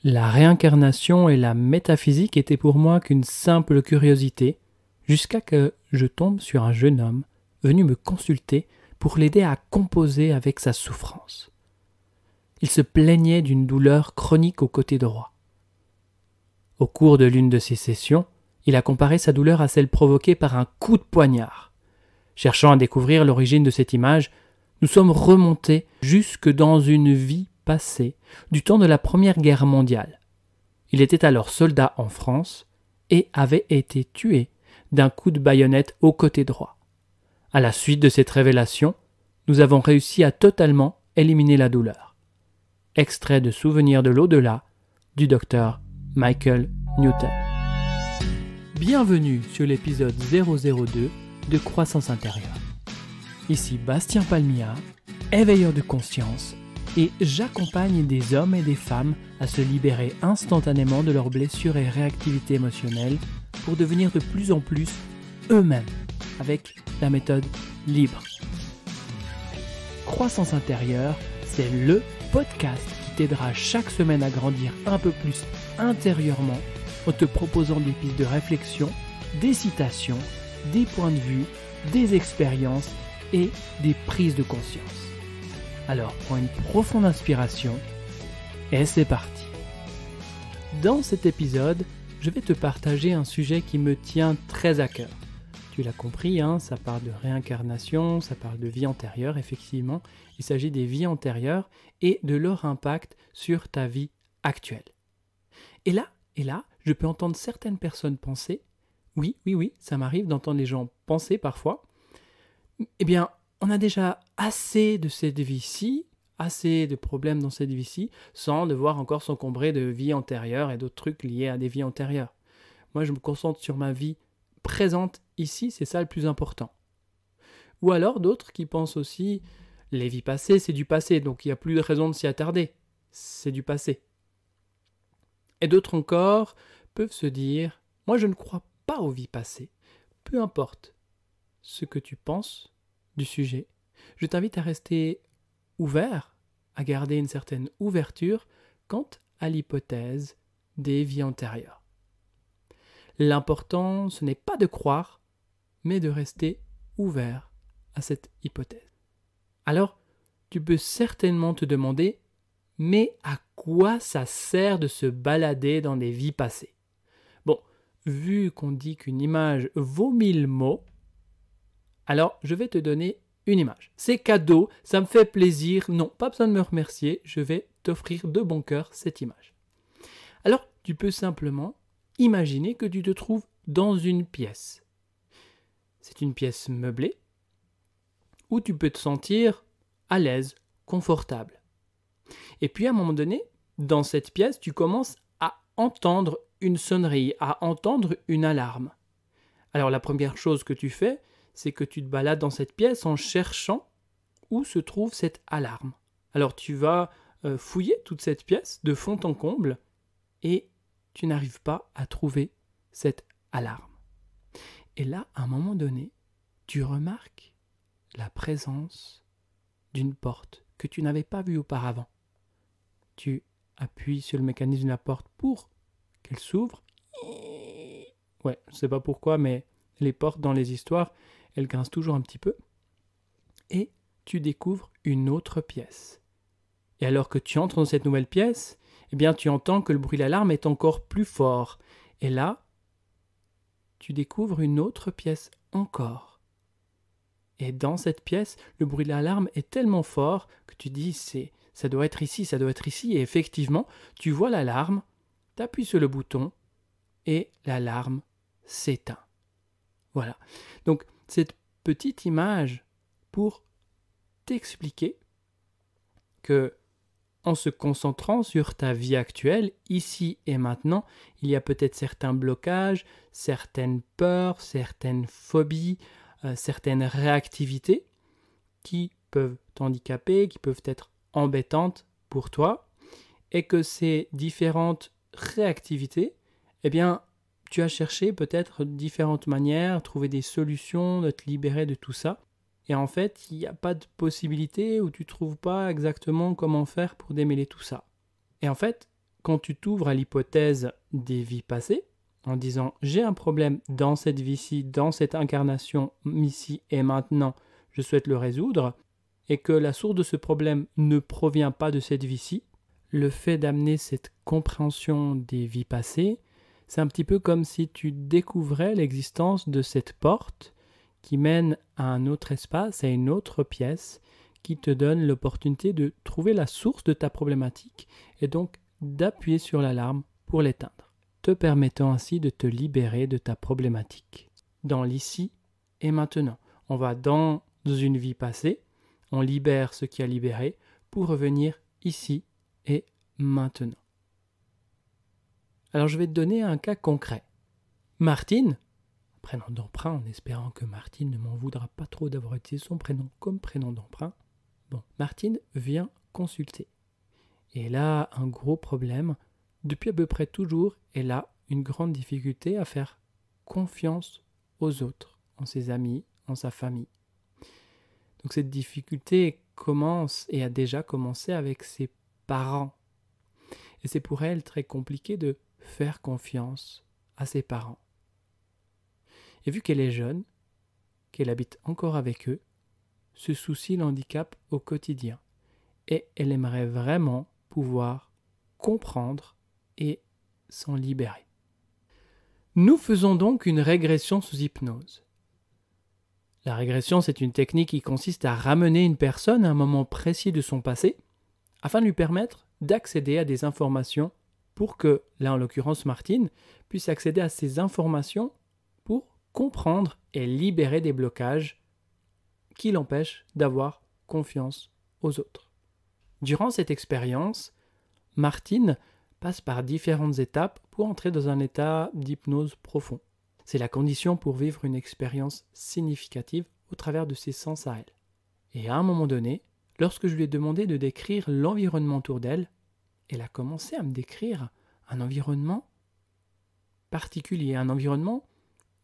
La réincarnation et la métaphysique étaient pour moi qu'une simple curiosité, jusqu'à que je tombe sur un jeune homme venu me consulter pour l'aider à composer avec sa souffrance. Il se plaignait d'une douleur chronique au côté droit. Au cours de l'une de ces sessions, il a comparé sa douleur à celle provoquée par un coup de poignard. Cherchant à découvrir l'origine de cette image, nous sommes remontés jusque dans une vie passée, du temps de la Première Guerre mondiale. Il était alors soldat en France et avait été tué d'un coup de baïonnette au côté droit. À la suite de cette révélation, nous avons réussi à totalement éliminer la douleur. Extrait de Souvenirs de l'au-delà du docteur Michael Newton. Bienvenue sur l'épisode 002 de Croissance intérieure. Ici Bastien Palmilla, éveilleur de conscience, et j'accompagne des hommes et des femmes à se libérer instantanément de leurs blessures et réactivités émotionnelles pour devenir de plus en plus eux-mêmes avec la méthode libre. Croissance intérieure, c'est le podcast qui t'aidera chaque semaine à grandir un peu plus intérieurement en te proposant des pistes de réflexion, des citations, des points de vue, des expériences et des prises de conscience. Alors prends une profonde inspiration et c'est parti. Dans cet épisode, je vais te partager un sujet qui me tient très à cœur. Tu l'as compris, ça parle de réincarnation, ça parle de vie antérieure, effectivement. Il s'agit des vies antérieures et de leur impact sur ta vie actuelle. Et là, je peux entendre certaines personnes penser, oui, ça m'arrive d'entendre les gens penser parfois, eh bien, on a déjà assez de cette vie-ci, assez de problèmes dans cette vie-ci, sans devoir encore s'encombrer de vies antérieures et d'autres trucs liés à des vies antérieures. Moi, je me concentre sur ma vie présente ici, c'est ça le plus important. Ou alors d'autres qui pensent aussi, les vies passées, c'est du passé, donc il n'y a plus de raison de s'y attarder, c'est du passé. Et d'autres encore peuvent se dire, moi je ne crois pas aux vies passées, peu importe ce que tu penses du sujet, je t'invite à rester ouvert, à garder une certaine ouverture quant à l'hypothèse des vies antérieures. L'important, ce n'est pas de croire, mais de rester ouvert à cette hypothèse. Alors, tu peux certainement te demander, mais à quoi ça sert de se balader dans des vies passées ? Bon, vu qu'on dit qu'une image vaut 1000 mots, alors je vais te donner une image. C'est cadeau, ça me fait plaisir. Non, pas besoin de me remercier, je vais t'offrir de bon cœur cette image. Alors, tu peux simplement imaginer que tu te trouves dans une pièce. C'est une pièce meublée où tu peux te sentir à l'aise, confortable. Et puis à un moment donné, dans cette pièce, tu commences à entendre une sonnerie, à entendre une alarme. Alors la première chose que tu fais, c'est que tu te balades dans cette pièce en cherchant où se trouve cette alarme. Alors tu vas fouiller toute cette pièce de fond en comble et tu n'arrives pas à trouver cette alarme. Et là, à un moment donné, tu remarques la présence d'une porte que tu n'avais pas vue auparavant. Tu appuies sur le mécanisme de la porte pour qu'elle s'ouvre. Ouais, je ne sais pas pourquoi, mais les portes dans les histoires, elles grincent toujours un petit peu. Et tu découvres une autre pièce. Et alors que tu entres dans cette nouvelle pièce, eh bien, tu entends que le bruit de l'alarme est encore plus fort. Et là, tu découvres une autre pièce encore. Et dans cette pièce, le bruit de l'alarme est tellement fort que tu dis, ça doit être ici, ça doit être ici. Et effectivement, tu vois l'alarme, tu appuies sur le bouton et l'alarme s'éteint. Voilà. Donc, cette petite image pour t'expliquer que en se concentrant sur ta vie actuelle, ici et maintenant, il y a peut-être certains blocages, certaines peurs, certaines phobies, certaines réactivités qui peuvent t'handicaper, qui peuvent être embêtantes pour toi, et que ces différentes réactivités, eh bien, tu as cherché peut-être différentes manières, trouver des solutions, de te libérer de tout ça. Et en fait, il n'y a pas de possibilité ou tu ne trouves pas exactement comment faire pour démêler tout ça. Et en fait, quand tu t'ouvres à l'hypothèse des vies passées, en disant j'ai un problème dans cette vie-ci, dans cette incarnation, ici et maintenant, je souhaite le résoudre, et que la source de ce problème ne provient pas de cette vie-ci, le fait d'amener cette compréhension des vies passées, c'est un petit peu comme si tu découvrais l'existence de cette porte qui mène à un autre espace, à une autre pièce, qui te donne l'opportunité de trouver la source de ta problématique et donc d'appuyer sur l'alarme pour l'éteindre, te permettant ainsi de te libérer de ta problématique. Dans l'ici et maintenant, on va dans une vie passée, on libère ce qui a libéré pour revenir ici et maintenant. Alors je vais te donner un cas concret. Martine, prénom d'emprunt en espérant que Martine ne m'en voudra pas trop d'avoir utilisé son prénom comme prénom d'emprunt. Bon, Martine vient consulter. Et elle a un gros problème. Depuis à peu près toujours, elle a une grande difficulté à faire confiance aux autres, en ses amis, en sa famille. Donc cette difficulté commence et a déjà commencé avec ses parents. Et c'est pour elle très compliqué de faire confiance à ses parents. Et vu qu'elle est jeune, qu'elle habite encore avec eux, ce souci l'handicape au quotidien. Et elle aimerait vraiment pouvoir comprendre et s'en libérer. Nous faisons donc une régression sous hypnose. La régression, c'est une technique qui consiste à ramener une personne à un moment précis de son passé afin de lui permettre d'accéder à des informations pour que, là en l'occurrence Martine, puisse accéder à ces informations pour comprendre et libérer des blocages qui l'empêchent d'avoir confiance aux autres. Durant cette expérience, Martine passe par différentes étapes pour entrer dans un état d'hypnose profond. C'est la condition pour vivre une expérience significative au travers de ses sens à elle. Et à un moment donné, lorsque je lui ai demandé de décrire l'environnement autour d'elle, elle a commencé à me décrire un environnement particulier, un environnement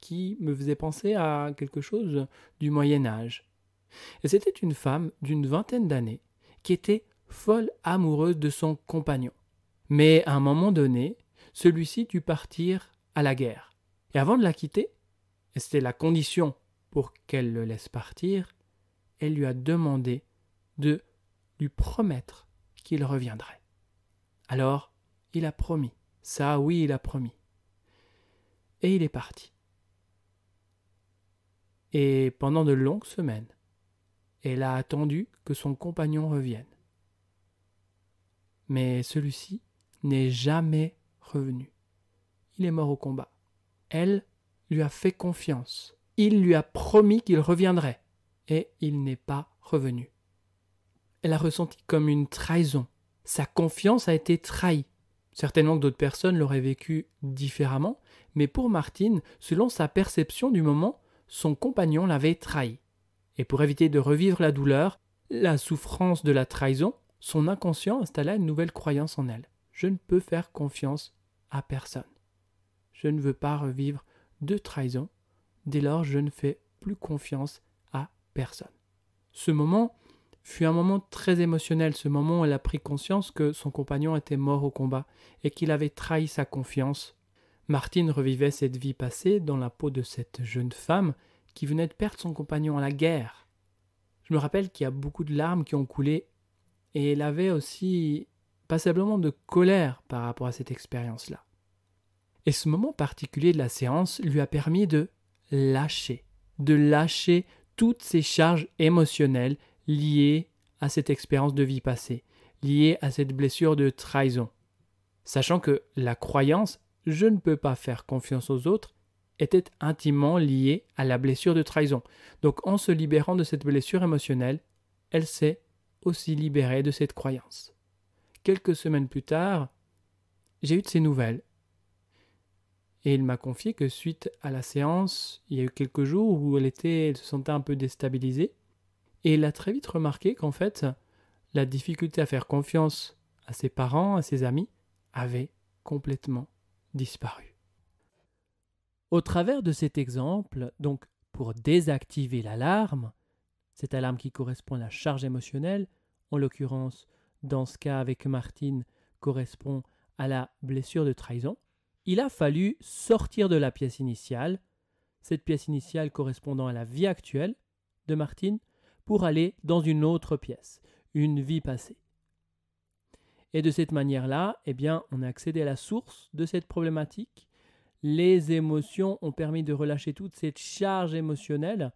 qui me faisait penser à quelque chose du Moyen Âge. Et c'était une femme d'une vingtaine d'années qui était folle amoureuse de son compagnon. Mais à un moment donné, celui-ci dut partir à la guerre. Et avant de la quitter, et c'était la condition pour qu'elle le laisse partir, elle lui a demandé de lui promettre qu'il reviendrait. Alors, il a promis. Ça, oui, il a promis. Et il est parti. Et pendant de longues semaines, elle a attendu que son compagnon revienne. Mais celui-ci n'est jamais revenu. Il est mort au combat. Elle lui a fait confiance. Il lui a promis qu'il reviendrait. Et il n'est pas revenu. Elle a ressenti comme une trahison. Sa confiance a été trahie. Certainement que d'autres personnes l'auraient vécu différemment, mais pour Martine, selon sa perception du moment, son compagnon l'avait trahi. Et pour éviter de revivre la douleur, la souffrance de la trahison, son inconscient installa une nouvelle croyance en elle. Je ne peux faire confiance à personne. Je ne veux pas revivre de trahison. Dès lors, je ne fais plus confiance à personne. Ce moment fut un moment très émotionnel, ce moment où elle a pris conscience que son compagnon était mort au combat et qu'il avait trahi sa confiance. Martine revivait cette vie passée dans la peau de cette jeune femme qui venait de perdre son compagnon à la guerre. Je me rappelle qu'il y a beaucoup de larmes qui ont coulé et elle avait aussi passablement de colère par rapport à cette expérience-là. Et ce moment particulier de la séance lui a permis de lâcher toutes ces charges émotionnelles liées à cette expérience de vie passée, liées à cette blessure de trahison. Sachant que la croyance « je ne peux pas faire confiance aux autres » était intimement liée à la blessure de trahison. Donc en se libérant de cette blessure émotionnelle, elle s'est aussi libérée de cette croyance. Quelques semaines plus tard, j'ai eu de ses nouvelles. Et il m'a confié que suite à la séance, il y a eu quelques jours où elle se sentait un peu déstabilisée. Et il a très vite remarqué qu'en fait, la difficulté à faire confiance à ses parents, à ses amis, avait complètement disparu. Au travers de cet exemple, donc pour désactiver l'alarme, cette alarme qui correspond à la charge émotionnelle, en l'occurrence, dans ce cas avec Martine, correspond à la blessure de trahison, il a fallu sortir de la pièce initiale, cette pièce initiale correspondant à la vie actuelle de Martine, pour aller dans une autre pièce, une vie passée. Et de cette manière-là, on a accédé à la source de cette problématique. Les émotions ont permis de relâcher toute cette charge émotionnelle.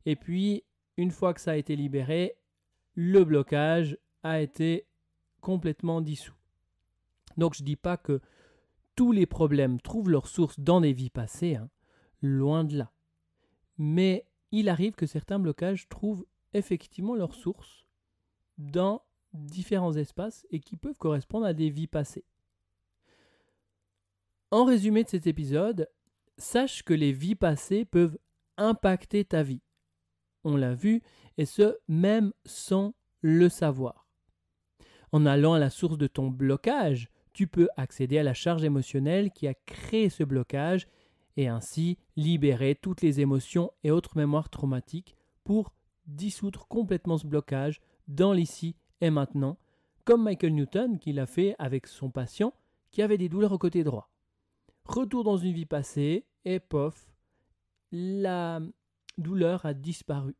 Et puis, une fois que ça a été libéré, le blocage a été complètement dissous. Donc, je ne dis pas que tous les problèmes trouvent leur source dans des vies passées, loin de là. Mais il arrive que certains blocages trouvent effectivement leur source dans différents espaces et qui peuvent correspondre à des vies passées. En résumé de cet épisode, sache que les vies passées peuvent impacter ta vie. On l'a vu, et ce, même sans le savoir. En allant à la source de ton blocage, tu peux accéder à la charge émotionnelle qui a créé ce blocage et ainsi libérer toutes les émotions et autres mémoires traumatiques pour dissoudre complètement ce blocage dans l'ici et maintenant, comme Michael Newton qui l'a fait avec son patient qui avait des douleurs au côté droit. Retour dans une vie passée et pof, la douleur a disparu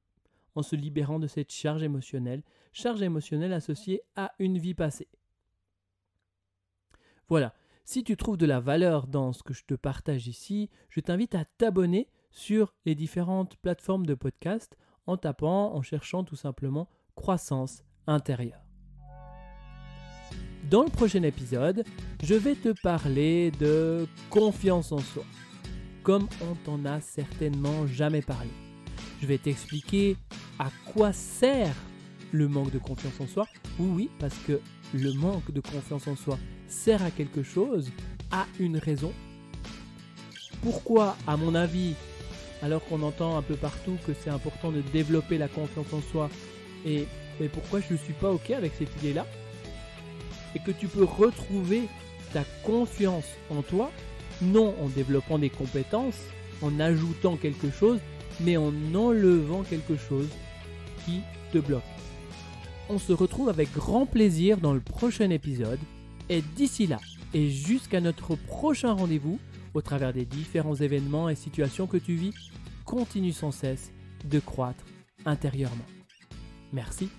en se libérant de cette charge émotionnelle associée à une vie passée. Voilà, si tu trouves de la valeur dans ce que je te partage ici, je t'invite à t'abonner sur les différentes plateformes de podcast en cherchant tout simplement croissance intérieure. Dans le prochain épisode, je vais te parler de confiance en soi, comme on t'en a certainement jamais parlé. Je vais t'expliquer à quoi sert le manque de confiance en soi. Oui, parce que le manque de confiance en soi sert à quelque chose, a une raison. Pourquoi, à mon avis, alors qu'on entend un peu partout que c'est important de développer la confiance en soi, et pourquoi je ne suis pas OK avec cette idée-là, et que tu peux retrouver ta confiance en toi, non en développant des compétences, en ajoutant quelque chose, mais en enlevant quelque chose qui te bloque. On se retrouve avec grand plaisir dans le prochain épisode, et d'ici là, et jusqu'à notre prochain rendez-vous, au travers des différents événements et situations que tu vis, continue sans cesse de croître intérieurement. Merci.